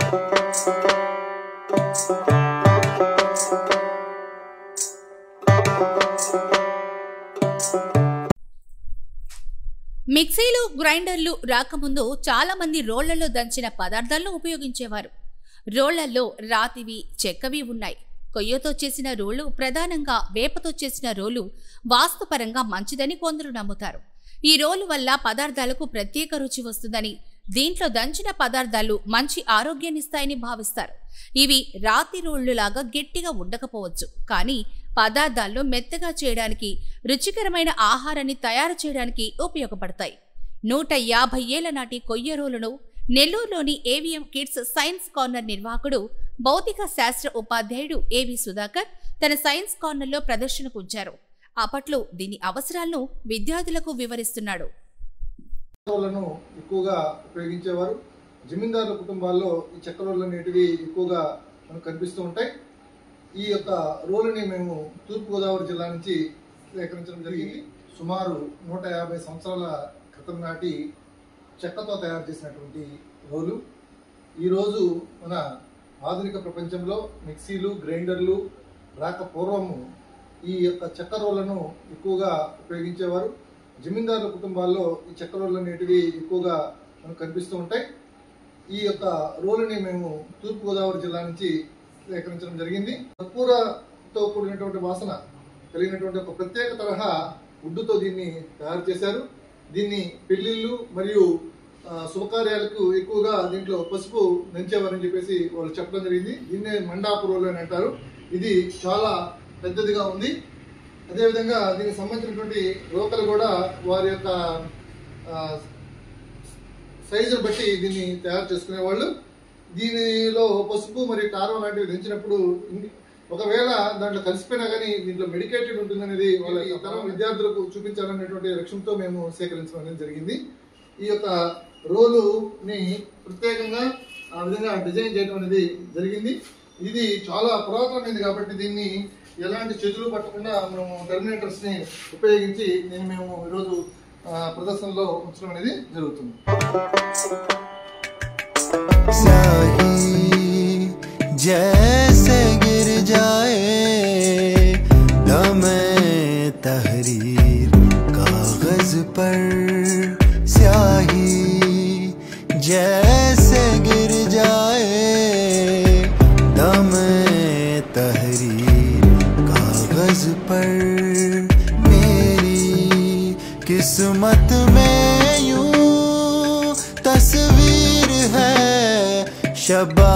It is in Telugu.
మిక్సీలు గ్రైండర్లు రాకముందు చాలా మంది రోళ్లలో దంచిన పదార్థాలను ఉపయోగించేవారు. రోళ్లలో రాతివి, చెక్కవి ఉన్నాయి. కొయ్యతో చేసిన రోళ్లు, ప్రధానంగా వేపతో చేసిన రోలు వాస్తుపరంగా మంచిదని కొందరు నమ్ముతారు. ఈ రోలు వల్ల పదార్థాలకు ప్రత్యేక రుచి వస్తుందని, దీంట్లో దంచిన పదార్థాలు మంచి ఆరోగ్యాన్నిస్తాయని భావిస్తారు. ఇవి రాతి రోళ్లులాగా గట్టిగా ఉండకపోవచ్చు, కానీ పదార్థాలను మెత్తగా చేయడానికి, రుచికరమైన ఆహారాన్ని తయారు చేయడానికి ఉపయోగపడతాయి. 150 ఏళ్ల నాటి కొయ్య రోలును నెల్లూరులోని ఏవిఎం కిడ్స్ సైన్స్ కార్నర్ నిర్వాహకుడు, భౌతిక శాస్త్ర ఉపాధ్యాయుడు ఏవి సుధాకర్ తన సైన్స్ కార్నర్లో ప్రదర్శనకు ఉంచారు. అప్పట్లో దీని అవసరాలను విద్యార్థులకు వివరిస్తున్నాడు. ఎక్కువగా ఉపయోగించేవారు. జమీందారుల కుటుంబాల్లో ఈ చెక్క రోళ్ళు అనేటివి ఎక్కువగా మనకు కనిపిస్తూ ఉంటాయి. ఈ యొక్క రోలుని మేము తూర్పుగోదావరి జిల్లా నుంచి సేకరించడం జరిగింది. సుమారు 150 సంవత్సరాల క్రితం నాటి చెక్కతో తయారు చేసినటువంటి రోలు. ఈరోజు మన ఆధునిక ప్రపంచంలో మిక్సీలు, గ్రైండర్లు రాక పూర్వము ఈ యొక్క చెక్క రోళ్లను ఎక్కువగా ఉపయోగించేవారు. జమీందారుల కుటుంబాల్లో ఈ చెక్క రోళ్ళు అనేటివి ఎక్కువగా మనకు కనిపిస్తూ ఉంటాయి. ఈ యొక్క రోలుని మేము తూర్పుగోదావరి జిల్లా నుంచి సేకరించడం జరిగింది. కర్పూరతో కూడినటువంటి వాసన కలిగినటువంటి ఒక ప్రత్యేక తరహా వుడ్డుతో దీన్ని తయారు చేశారు. దీన్ని పెళ్లిళ్ళు మరియు శుభకార్యాలకు ఎక్కువగా దీంట్లో పసుపు దంచేవారని చెప్పేసి వాళ్ళు చెప్పడం జరిగింది. దీన్నే మండాపు రోలు అని అంటారు. ఇది చాలా పెద్దదిగా ఉంది. అదేవిధంగా దీనికి సంబంధించినటువంటి రోకలు కూడా వారి యొక్క సైజును బట్టి దీన్ని తయారు చేసుకునేవాళ్ళు. దీనిలో పసుపు మరియు కారం లాంటివి దంచినప్పుడు ఒకవేళ దాంట్లో కలిసిపోయినా కానీ దీంట్లో మెడికేటెడ్ ఉంటుందనేది వాళ్ళ తరం విద్యార్థులకు చూపించాలనేటువంటి లక్ష్యంతో మేము సేకరించడం అనేది జరిగింది. ఈ యొక్క రోలుని ప్రత్యేకంగా ఆ విధంగా డిజైన్ చేయడం అనేది జరిగింది. ఇది చాలా పురాతనమైనది కాబట్టి దీన్ని ఎలాంటి చేతులు పట్టకుండా మేము టెర్మినేటర్స్ ని ఉపయోగించి దీన్ని మేము ఈరోజు ప్రదర్శనలో ఉంచడం అనేది జరుగుతుంది. जैसे गिर जाए दमे तहरीर कागज पर स्याही, जैसे गिर जाए दमे तहरीर कागज पर, मेरी किस्मत में यूं तस्वीर है शबा।